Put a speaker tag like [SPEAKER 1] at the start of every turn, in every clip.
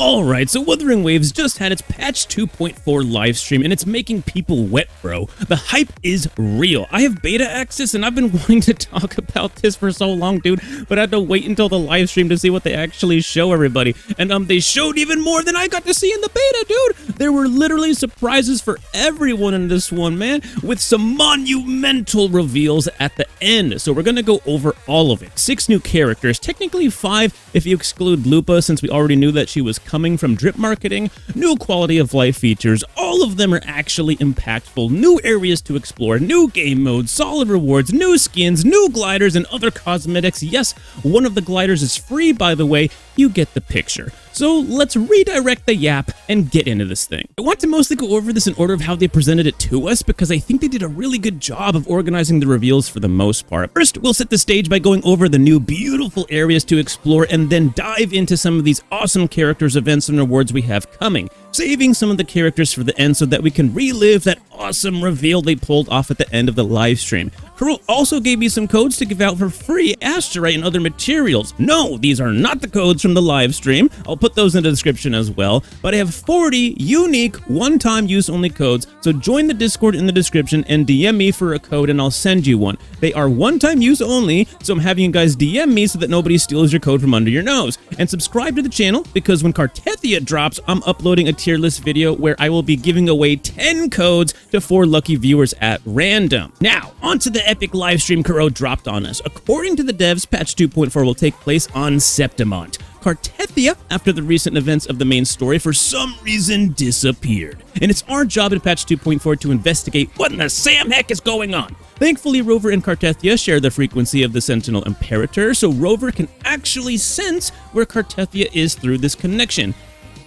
[SPEAKER 1] Alright, so Wuthering Waves just had its patch 2.4 live stream, and it's making people wet, bro. The hype is real. I have beta access, and I've been wanting to talk about this for so long, dude, but I had to wait until the live stream to see what they actually show everybody. And they showed even more than I got to see in the beta, dude. There were literally surprises for everyone in this one, man, with some monumental reveals at the end. So we're gonna go over all of it. 6 new characters, technically 5 if you exclude Lupa, since we already knew that she was coming from drip marketing, new quality of life features, all of them are actually impactful, new areas to explore, new game modes, solid rewards, new skins, new gliders, and other cosmetics. Yes, one of the gliders is free, by the way. You get the picture. So let's redirect the yap and get into this thing. I want to mostly go over this in order of how they presented it to us, because I think they did a really good job of organizing the reveals for the most part. First, we'll set the stage by going over the new beautiful areas to explore, and then dive into some of these awesome characters, events, and rewards we have coming, saving some of the characters for the end so that we can relive that awesome reveal they pulled off at the end of the live stream. Kuro also gave me some codes to give out for free, asterite, and other materials. No, these are not the codes from the live stream. I'll put those in the description as well, but I have 40 unique one-time use only codes, so join the Discord in the description and DM me for a code and I'll send you one. They are one-time use only, so I'm having you guys DM me so that nobody steals your code from under your nose. And subscribe to the channel, because when Cartia drops, I'm uploading a tier list video where I will be giving away 10 codes to 4 lucky viewers at random. Now, onto the epic live stream Kuro dropped on us. According to the devs, patch 2.4 will take place on Septimont. Cartia, after the recent events of the main story, for some reason disappeared. And it's our job in patch 2.4 to investigate what in the Sam heck is going on. Thankfully, Rover and Cartia share the frequency of the Sentinel Imperator, so Rover can actually sense where Cartia is through this connection.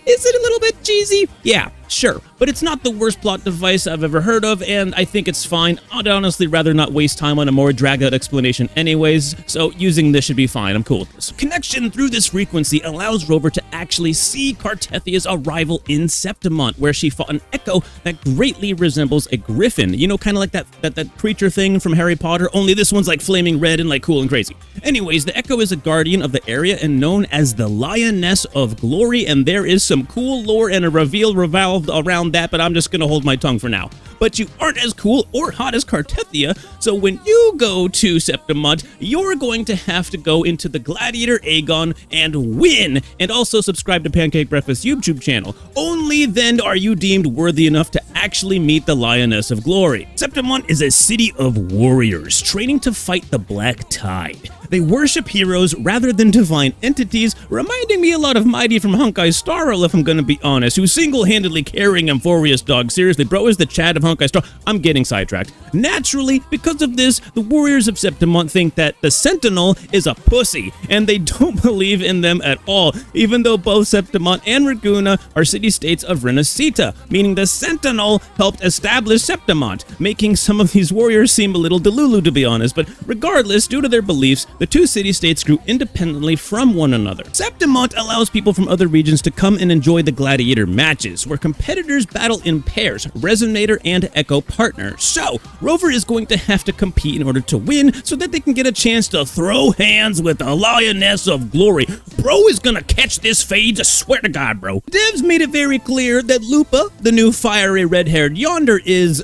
[SPEAKER 1] Is it a little bit cheesy? Yeah, sure, but it's not the worst plot device I've ever heard of, and I think it's fine. I'd honestly rather not waste time on a more dragged-out explanation anyways, so using this should be fine. I'm cool with this. Connection through this frequency allows Rover to actually see Cartia's arrival in Septimont, where she fought an echo that greatly resembles a griffin. You know, kind of like that creature thing from Harry Potter, only this one's like flaming red and like cool and crazy. Anyways, the echo is a guardian of the area and known as the Lioness of Glory, and there is some cool lore and a reveal revolved around that, but I'm just gonna hold my tongue for now. But you aren't as cool or hot as Cartia, so when you go to Septimont, you're going to have to go into the Gladiator Agon and win, and also subscribe to Pancake Breakfast YouTube channel. Only then are you deemed worthy enough to actually meet the Lioness of Glory. Septimont is a city of warriors training to fight the Black Tide. They worship heroes rather than divine entities, reminding me a lot of Mighty from Honkai Star Rail, if I'm gonna be honest, who's single-handedly carrying Amphorius Dog. Seriously, bro is the Chad of Honkai Star. I'm getting sidetracked. Naturally, because of this, the warriors of Septimont think that the Sentinel is a pussy, and they don't believe in them at all, even though both Septimont and Raguna are city-states of Renacita, meaning the Sentinel helped establish Septimont, making some of these warriors seem a little delulu, to be honest. But regardless, due to their beliefs, the two city-states grew independently from one another. Septimont allows people from other regions to come and enjoy the gladiator matches, where competitors battle in pairs, Resonator and Echo partners. So, Rover is going to have to compete in order to win, so that they can get a chance to throw hands with the Lioness of Glory. Bro is gonna catch this fade, I swear to God, bro. Devs made it very clear that Lupa, the new fiery red-haired yonder, is,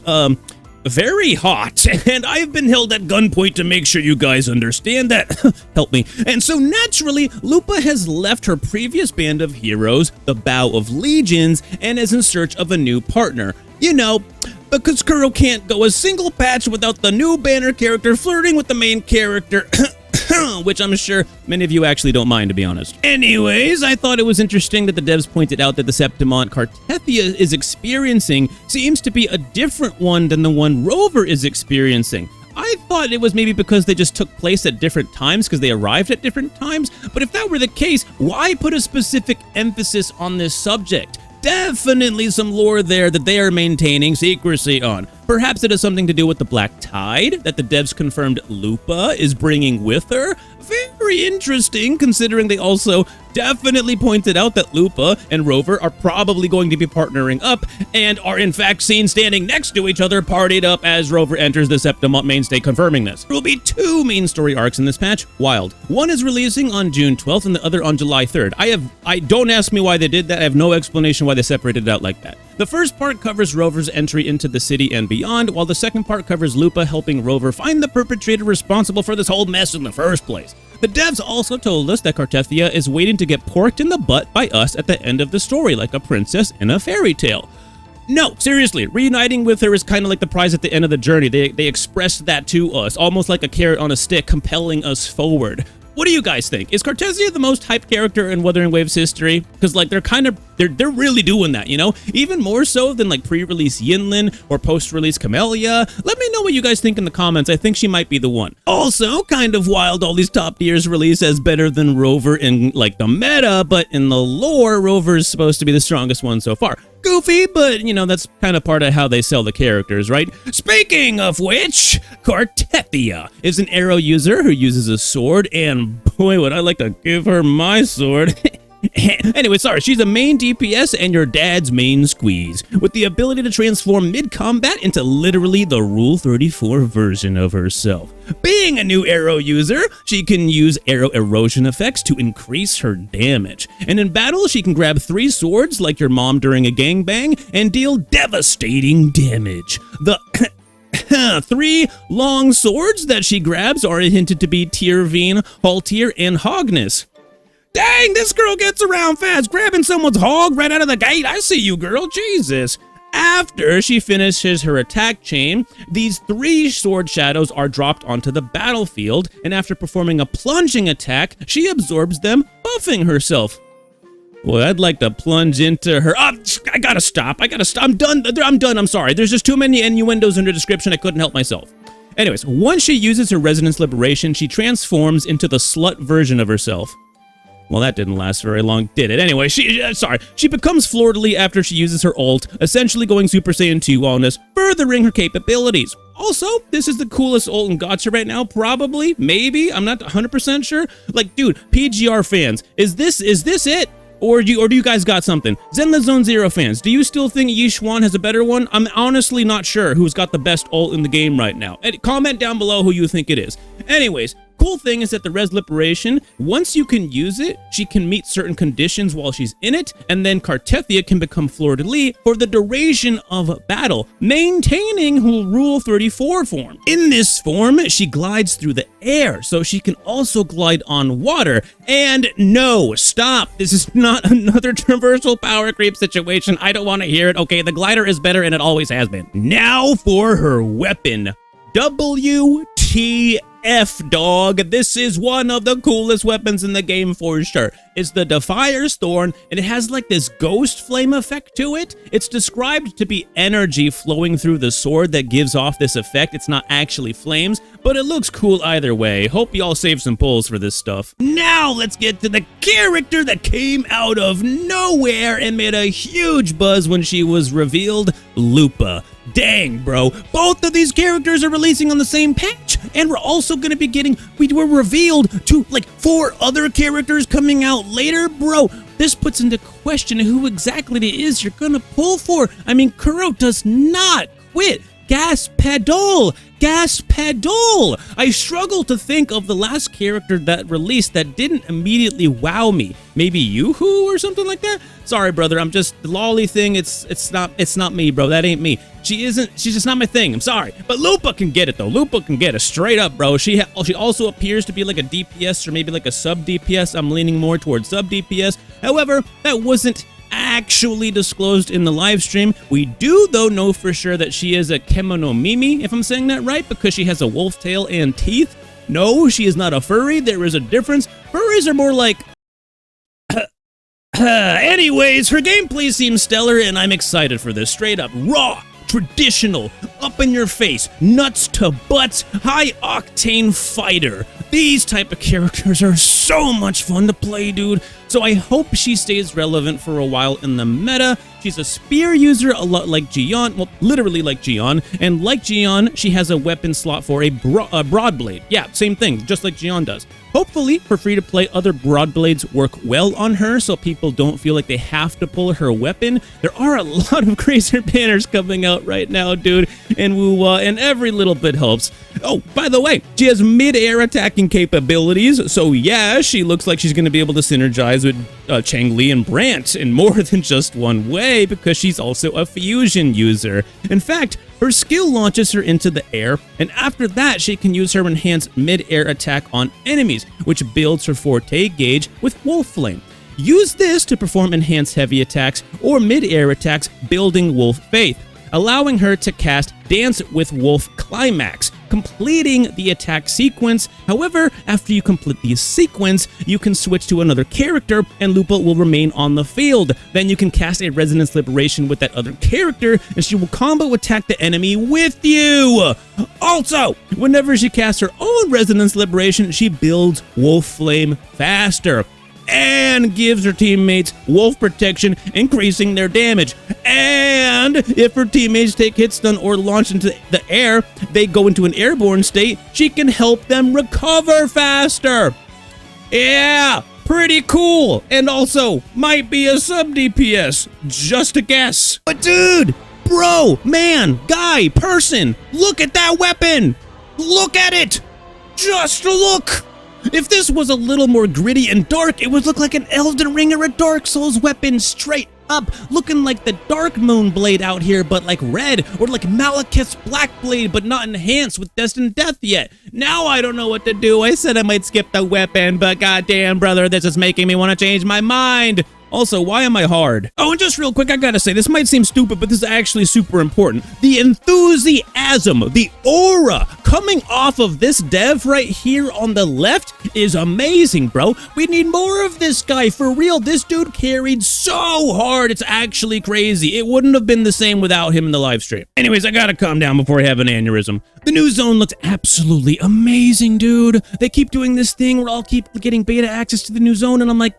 [SPEAKER 1] very hot, and I've been held at gunpoint to make sure you guys understand that. Help me. And so naturally, Lupa has left her previous band of heroes, the Bow of Legions, and is in search of a new partner. You know, because Kuro can't go a single patch without the new banner character flirting with the main character. Which I'm sure many of you actually don't mind, to be honest. Anyways, I thought it was interesting that the devs pointed out that the Septimont Cartia is experiencing seems to be a different one than the one Rover is experiencing. I thought it was maybe because they just took place at different times because they arrived at different times, but if that were the case, why put a specific emphasis on this subject? Definitely some lore there that they are maintaining secrecy on. Perhaps it has something to do with the Black Tide that the devs confirmed Lupa is bringing with her. Very very interesting considering they also definitely pointed out that Lupa and Rover are probably going to be partnering up and are in fact seen standing next to each other partied up as Rover enters the Septimont mainstay, confirming this. There will be 2 main story arcs in this patch. Wild. One is releasing on June 12th and the other on July 3rd. I don't ask me why they did that. I have no explanation why they separated it out like that. The first part covers Rover's entry into the city and beyond, while the second part covers Lupa helping Rover find the perpetrator responsible for this whole mess in the first place. The devs also told us that Cartia is waiting to get porked in the butt by us at the end of the story, like a princess in a fairy tale. No, seriously, reuniting with her is kind of like the prize at the end of the journey. They expressed that to us, almost like a carrot on a stick, compelling us forward. What do you guys think? Is Cartia the most hyped character in Wuthering Waves history? Because like they're really doing that, you know? Even more so than like pre-release Yinlin or post-release Camellia. Let me know what you guys think in the comments. I think she might be the one. Also, kind of wild all these top tiers release as better than Rover in like the meta, but in the lore, Rover is supposed to be the strongest one so far. Goofy, but you know, that's kind of part of how they sell the characters, right? Speaking of which, Cartia is an arrow user who uses a sword, and boy, would I like to give her my sword. Anyway, sorry, she's a main DPS and your dad's main squeeze, with the ability to transform mid-combat into literally the Rule 34 version of herself. Being a new arrow user, she can use arrow erosion effects to increase her damage. And in battle, she can grab 3 swords like your mom during a gangbang and deal devastating damage. The 3 long swords that she grabs are hinted to be Tierveen, Haltier, and Hogness. Dang, this girl gets around fast, grabbing someone's hog right out of the gate. I see you, girl. Jesus. After she finishes her attack chain, these 3 sword shadows are dropped onto the battlefield, and after performing a plunging attack, she absorbs them, buffing herself. Well, I'd like to plunge into her. Oh, I gotta stop. I'm done. I'm sorry. There's just too many innuendos in her description. I couldn't help myself. Anyways, once she uses her Resonance Liberation, she transforms into the slut version of herself. Well, that didn't last very long, did it? Anyway, she becomes Fleur-de-Lis after she uses her ult, essentially going Super Saiyan 2 wellness, furthering her capabilities. Also, this is the coolest ult in Gacha right now, probably, maybe, I'm not 100% sure. Like, dude, PGR fans, is this it? Or do you guys got something? Zenless Zone Zero fans, do you still think Yishuan has a better one? I'm honestly not sure who's got the best ult in the game right now. Comment down below who you think it is. Anyways, cool thing is that the Res Liberation, once you can use it, she can meet certain conditions while she's in it, and then Cartia can become Fleur-de-Lis for the duration of battle, maintaining her Rule 34 form. In this form, she glides through the air, so she can also glide on water. And no, stop, this is not another traversal power creep situation. I don't want to hear it. Okay, the glider is better and it always has been. Now for her weapon. WTF, dog. This is one of the coolest weapons in the game for sure. It's the Defier's Thorn, and it has like this ghost flame effect to it. It's described to be energy flowing through the sword that gives off this effect. It's not actually flames, but it looks cool either way. Hope y'all save some pulls for this stuff. Now let's get to the character that came out of nowhere and made a huge buzz when she was revealed, Lupa. Dang, bro. Both of these characters are releasing on the same patch, and we're also going to be we were revealed to like 4 other characters coming out later, bro. This puts into question who exactly it is you're going to pull for. I mean, Kuro does not quit. Gas pedal! Gas pedal! I struggle to think of the last character that released that didn't immediately wow me. Maybe Yoo-hoo or something like that? Sorry, brother, I'm just, the lolly thing, it's not me, bro. That ain't me. She's just not my thing. I'm sorry. But Lupa can get it, though. Lupa can get it straight up, bro. She also appears to be like a DPS or maybe like a sub-DPS. I'm leaning more towards sub-DPS. However, that wasn't actually disclosed in the live stream. We do though know for sure that she is a Kemono Mimi, if I'm saying that right, because she has a wolf tail and teeth. No, she is not a furry. There is a difference. Furries are more like anyways, her gameplay seems stellar and I'm excited for this. Straight up raw, traditional, up in your face, nuts to butts, high octane fighter. These type of characters are so much fun to play, dude. So I hope she stays relevant for a while in the meta. She's a spear user, a lot like Jian, well, literally like Jian. And like Jian, she has a weapon slot for a broad blade. Yeah, same thing, just like Jian does. Hopefully, for free-to-play, other broad blades work well on her so people don't feel like they have to pull her weapon. There are a lot of crazier banners coming out right now, dude, and and every little bit helps. Oh, by the way, she has mid-air attacking capabilities, so yeah, she looks like she's going to be able to synergize with Changli and Brant in more than just one way, because she's also a fusion user. In fact, her skill launches her into the air, and after that, she can use her enhanced mid-air attack on enemies, which builds her forte gauge with Wolf Flame. Use this to perform enhanced heavy attacks or mid-air attacks building Wolf Faith, allowing her to cast Dance with Wolf Climax, completing the attack sequence. However, after you complete the sequence, you can switch to another character and Lupa will remain on the field. Then you can cast a Resonance Liberation with that other character and she will combo attack the enemy with you. Also, whenever she casts her own Resonance Liberation, she builds Wolf Flame faster and gives her teammates wolf protection, increasing their damage. And if her teammates take hit stun or launch into the air, they go into an airborne state, she can help them recover faster. Yeah, pretty cool. And also, might be a sub DPS, just a guess. But dude, bro, man, guy, person, look at that weapon. Look at it. Just look. If this was a little more gritty and dark, it would look like an Elden Ring or a Dark Souls weapon straight up, looking like the Dark Moon blade out here, but like red, or like Malekith's Black Blade, but not enhanced with Destined Death yet. Now I don't know what to do. I said I might skip the weapon, but goddamn, brother, this is making me want to change my mind. Also, why am I hard? Oh, and just real quick, I gotta say, this might seem stupid, but this is actually super important. The enthusiasm, the aura coming off of this dev right here on the left is amazing, bro. We need more of this guy, for real. This dude carried so hard, it's actually crazy. It wouldn't have been the same without him in the live stream. Anyways, I gotta calm down before I have an aneurysm. The new zone looks absolutely amazing, dude. They keep doing this thing where I'll keep getting beta access to the new zone, and I'm like,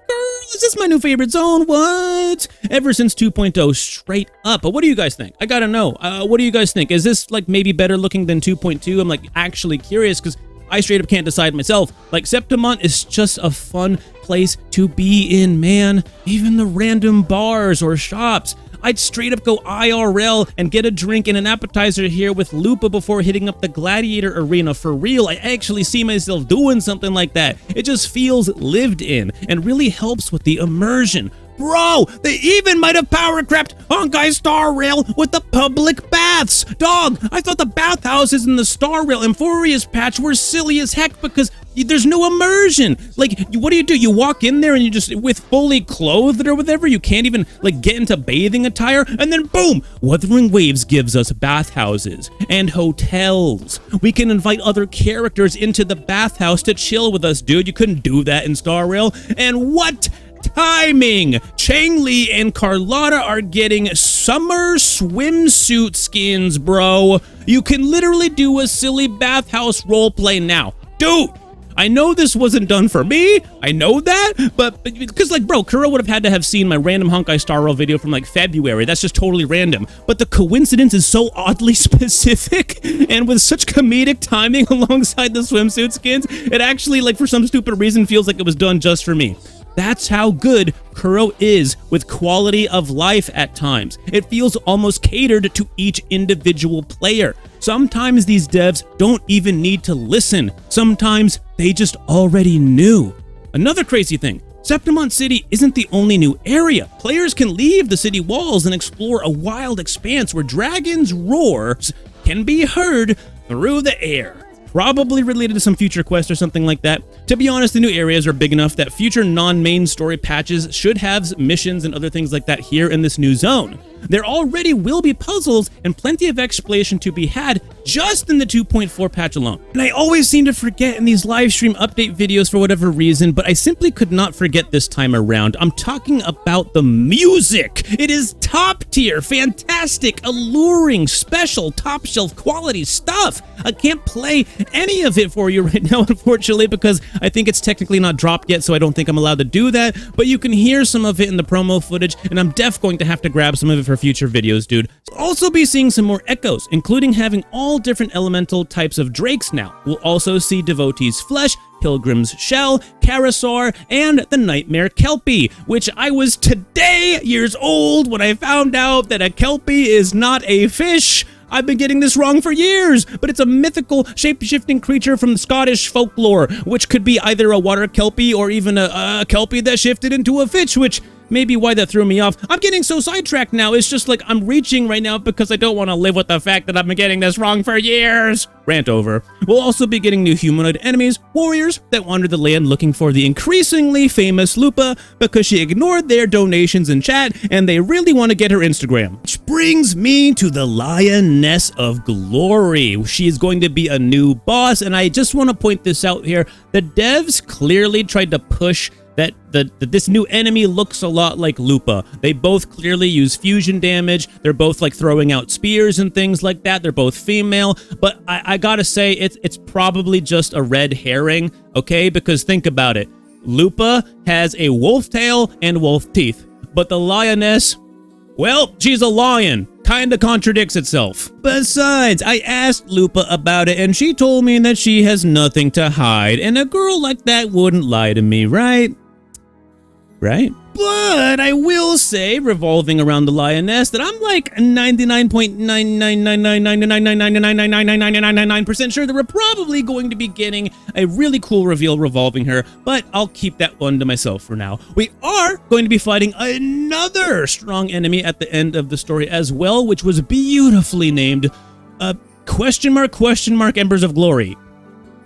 [SPEAKER 1] is this my new favorite zone? What? Ever since 2.0, straight up. But what do you guys think? I gotta know. What do you guys think? Is this like maybe better looking than 2.2? I'm like actually curious because I straight up can't decide myself. Like Septimont is just a fun place to be in, man. Even the random bars or shops. I'd straight up go IRL and get a drink and an appetizer here with Lupa before hitting up the Gladiator Arena. For real, I actually see myself doing something like that. It just feels lived in and really helps with the immersion. Bro, they even might have power crept Honkai Star Rail with the public baths. Dog, I thought the bathhouses in the Star Rail Euphoria's patch were silly as heck because there's no immersion. Like, what do? You walk in there and you just, with fully clothed or whatever, you can't even, like, get into bathing attire, and then boom, Wuthering Waves gives us bathhouses and hotels. We can invite other characters into the bathhouse to chill with us, dude. You couldn't do that in Star Rail. And what timing! Changli and Carlotta are getting summer swimsuit skins, bro. You can literally do a silly bathhouse roleplay now. Dude! I know this wasn't done for me, I know that, but because like, bro, Kuro would have had to have seen my random Honkai Star Rail video from like February. That's just totally random. But the coincidence is so oddly specific and with such comedic timing alongside the swimsuit skins, it actually, like, for some stupid reason feels like it was done just for me. That's how good Kuro is with quality of life at times. It feels almost catered to each individual player. Sometimes these devs don't even need to listen. Sometimes they just already knew. Another crazy thing, Septimont City isn't the only new area. Players can leave the city walls and explore a wild expanse where dragons' roars can be heard through the air. Probably related to some future quest or something like that. To be honest, the new areas are big enough that future non-main story patches should have missions and other things like that here in this new zone. There already will be puzzles and plenty of exploration to be had just in the 2.4 patch alone. And I always seem to forget in these live stream update videos for whatever reason, but I simply could not forget this time around. I'm talking about the music. It is top tier, fantastic, alluring, special, top shelf quality stuff. I can't play any of it for you right now, unfortunately, because I think it's technically not dropped yet, so I don't think I'm allowed to do that, but you can hear some of it in the promo footage, and I'm going to have to grab some of it for future videos, dude. Also be seeing some more echoes, including having all different elemental types of drakes now. We'll also see Devotee's Flesh, Pilgrim's Shell, Karasaur, and the Nightmare Kelpie, which I was today years old when I found out that a Kelpie is not a fish. I've been getting this wrong for years, but it's a mythical shape-shifting creature from Scottish folklore, which could be either a water Kelpie or even a Kelpie that shifted into a fish, which may be why that threw me off. I'm getting so sidetracked now, it's just like I'm reaching right now because I don't want to live with the fact that I've been getting this wrong for years. Rant over. We'll also be getting new humanoid enemies, warriors that wander the land looking for the increasingly famous Lupa because she ignored their donations in chat and they really want to get her Instagram. Which brings me to the Lioness of Glory. She is going to be a new boss, and I just want to point this out here. The devs clearly tried to push that this new enemy looks a lot like Lupa. They both clearly use fusion damage. They're both like throwing out spears and things like that. They're both female, but I gotta say it's probably just a red herring, okay? Because think about it. Lupa has a wolf tail and wolf teeth, but the lioness, well, she's a lion. Kinda contradicts itself. Besides, I asked Lupa about it and she told me that she has nothing to hide, and a girl like that wouldn't lie to me, right? Right? But I will say, revolving around the lioness, that I'm like 99.9999999999999% sure that we're probably going to be getting a really cool reveal revolving her, but I'll keep that one to myself for now. We are going to be fighting another strong enemy at the end of the story as well, which was beautifully named question mark Embers of Glory.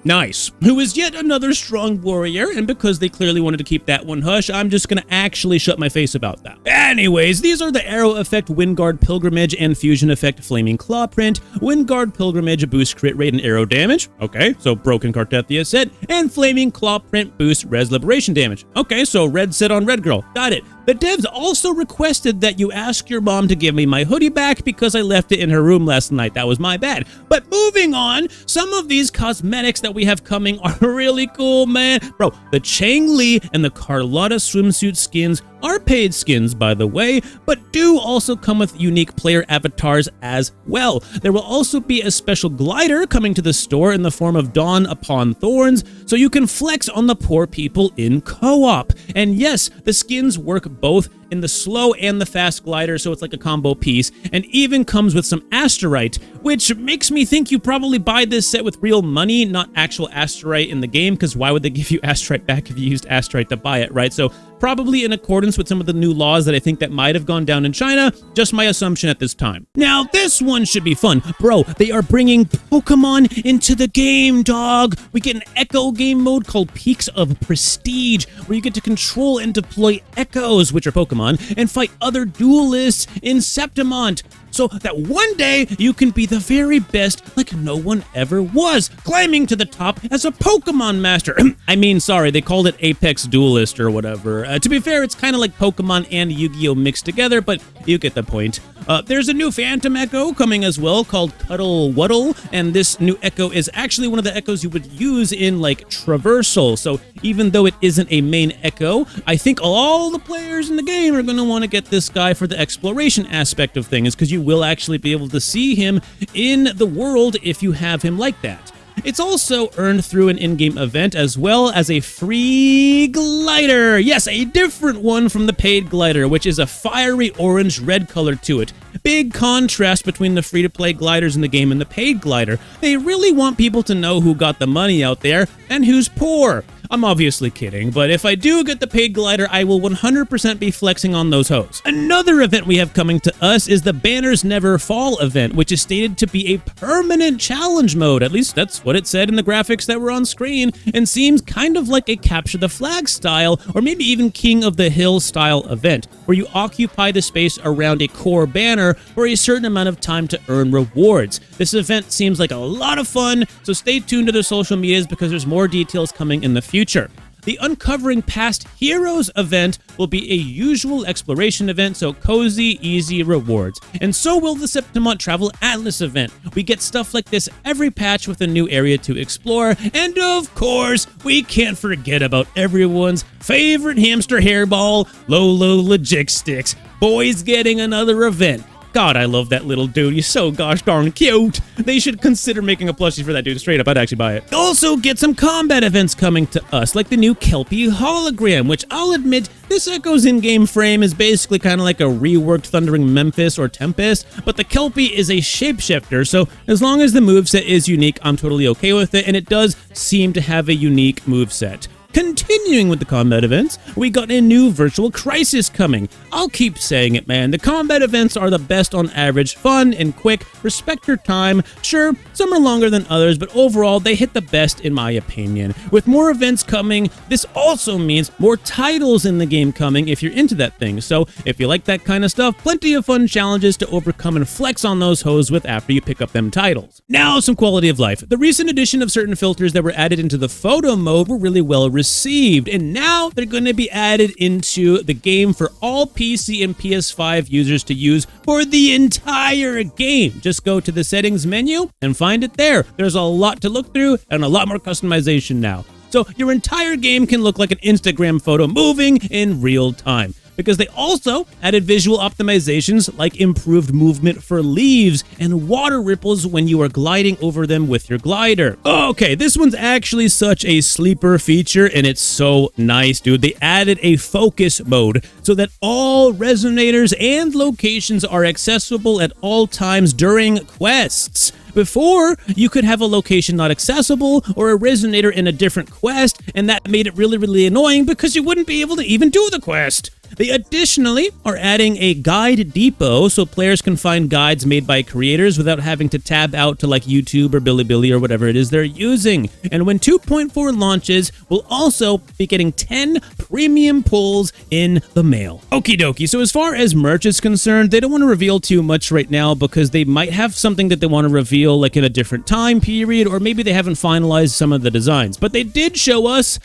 [SPEAKER 1] Nice. Who is yet another strong warrior, and because they clearly wanted to keep that one hush, I'm just gonna actually shut my face about that. Anyways, these are the Arrow Effect Windguard Pilgrimage and Fusion Effect Flaming Claw Print. Windguard Pilgrimage boosts crit rate and arrow damage. Okay, so Broken Cartia set. And Flaming Claw Print boosts res liberation damage. Okay, so red set on red girl. Got it. The devs also requested that you ask your mom to give me my hoodie back because I left it in her room last night. That was my bad. But moving on, some of these cosmetics that we have coming are really cool, man. Bro, the Chang Li and the Carlotta swimsuit skins are paid skins, by the way, but do also come with unique player avatars as well. There will also be a special glider coming to the store in the form of Dawn Upon Thorns, so you can flex on the poor people in co-op. And yes, the skins work both in the slow and the fast glider, so it's like a combo piece, and even comes with some asterite, which makes me think you probably buy this set with real money, not actual asterite in the game, because why would they give you asterite back if you used asterite to buy it, right? So probably in accordance with some of the new laws that I think that might have gone down in China, just my assumption at this time. Now, this one should be fun. Bro, they are bringing Pokemon into the game, dog. We get an Echo game mode called Peaks of Prestige, where you get to control and deploy Echoes, which are Pokemon, and fight other duelists in Septimont, so that one day you can be the very best like no one ever was, climbing to the top as a Pokemon master. I mean, sorry, they called it Apex Duelist or whatever. To be fair, it's kind of like Pokemon and Yu-Gi-Oh mixed together, but you get the point. There's a new Phantom Echo coming as well called Cuddle Wuddle, and this new Echo is actually one of the Echoes you would use in like Traversal, so even though it isn't a main Echo, I think all the players in the game are going to want to get this guy for the exploration aspect of things, because you will actually be able to see him in the world if you have him like that. It's also earned through an in-game event as well as a free glider. Yes, a different one from the paid glider, which is a fiery orange-red color to it. Big contrast between the free-to-play gliders in the game and the paid glider. They really want people to know who got the money out there and who's poor. I'm obviously kidding, but if I do get the paid glider, I will 100% be flexing on those hoes. Another event we have coming to us is the Banners Never Fall event, which is stated to be a permanent challenge mode. At least that's what it said in the graphics that were on screen, and seems kind of like a Capture the Flag style, or maybe even King of the Hill style event, where you occupy the space around a core banner for a certain amount of time to earn rewards. This event seems like a lot of fun, so stay tuned to their social medias because there's more details coming in the future. The Uncovering Past Heroes event will be a usual exploration event, so cozy, easy rewards. And so will the Septimont Travel Atlas event. We get stuff like this every patch with a new area to explore. And of course, we can't forget about everyone's favorite hamster hairball, Lolo Logistics. Boys getting another event. God, I love that little dude. He's so gosh darn cute. They should consider making a plushie for that dude. Straight up, I'd actually buy it. Also, get some combat events coming to us, like the new Kelpie hologram, which I'll admit, this Echo's in-game frame is basically kind of like a reworked Thundering Memphis or Tempest, but the Kelpie is a shapeshifter, so as long as the moveset is unique, I'm totally okay with it, and it does seem to have a unique moveset. Continuing with the combat events, we got a new Virtual Crisis coming. I'll keep saying it, man. The combat events are the best on average, fun and quick, respect your time. Sure, some are longer than others, but overall, they hit the best in my opinion. With more events coming, this also means more titles in the game coming if you're into that thing. So if you like that kind of stuff, plenty of fun challenges to overcome and flex on those hoes with after you pick up them titles. Now, some quality of life. The recent addition of certain filters that were added into the photo mode were really well received, and now they're going to be added into the game for all PC and PS5 users to use for the entire game. Just go to the settings menu and find it there. There's a lot to look through and a lot more customization now. So your entire game can look like an Instagram photo moving in real time. Because they also added visual optimizations like improved movement for leaves and water ripples when you are gliding over them with your glider. Okay, this one's actually such a sleeper feature and it's so nice, dude. They added a focus mode so that all resonators and locations are accessible at all times during quests. Before, you could have a location not accessible or a resonator in a different quest, and that made it really, really annoying because you wouldn't be able to even do the quest. They additionally are adding a guide depot so players can find guides made by creators without having to tab out to like YouTube or Bilibili or whatever it is they're using. And when 2.4 launches, we'll also be getting 10 premium pulls in the mail. Okie dokie, so as far as merch is concerned, they don't want to reveal too much right now because they might have something that they want to reveal like in a different time period, or maybe they haven't finalized some of the designs. But they did show us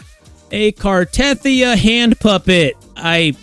[SPEAKER 1] a Cartia hand puppet. I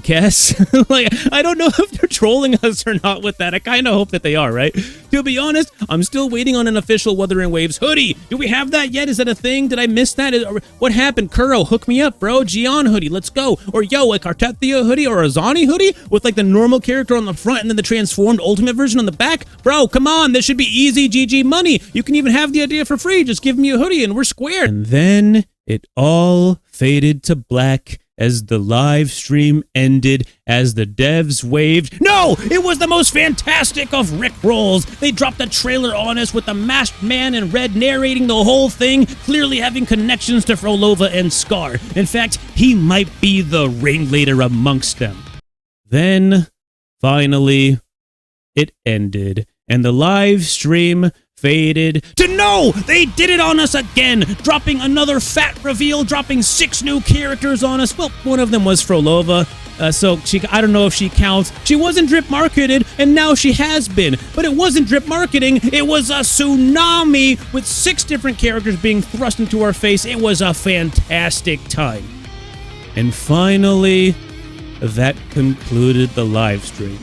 [SPEAKER 1] guess. Like, I don't know if they're trolling us or not with that. I kind of hope that they are, right? To be honest, I'm still waiting on an official Wuthering Waves hoodie. Do we have that yet? Is that a thing? Did I miss that? What happened? Kuro, hook me up, bro. Gian hoodie, let's go. Or yo, a Cartia hoodie or a Zani hoodie with like the normal character on the front and then the transformed ultimate version on the back? Bro, come on. This should be easy GG money. You can even have the idea for free. Just give me a hoodie and we're square. And then it all faded to black as the live stream ended, as the devs waved. No! It was the most fantastic of Rickrolls! They dropped a trailer on us with the masked man in red narrating the whole thing, clearly having connections to Frolova and Scar. In fact, he might be the ringleader amongst them. Then, finally, it ended, and the live stream faded to no! They did it on us again! Dropping another fat reveal, dropping 6 new characters on us. Well, one of them was Frolova, so I don't know if she counts. She wasn't drip marketed, and now she has been. But it wasn't drip marketing, it was a tsunami with 6 different characters being thrust into our face. It was a fantastic time. And finally, that concluded the live stream.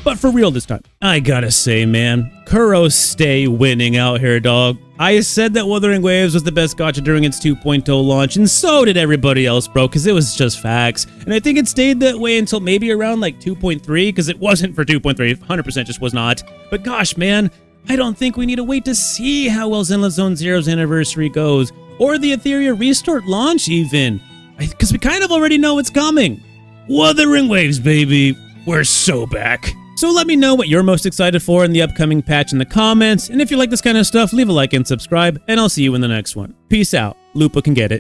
[SPEAKER 1] But for real this time, I gotta say, man, Kuro stay winning out here, dog. I said that Wuthering Waves was the best gacha during its 2.0 launch, and so did everybody else, bro, because it was just facts. And I think it stayed that way until maybe around like 2.3, because it wasn't for 2.3, 100% just was not. But gosh, man, I don't think we need to wait to see how well Zenless Zone Zero's anniversary goes, or the Etheria Restart launch even, because we kind of already know what's coming. Wuthering Waves, baby, we're so back. So let me know what you're most excited for in the upcoming patch in the comments, and if you like this kind of stuff, leave a like and subscribe, and I'll see you in the next one. Peace out. Lupa can get it.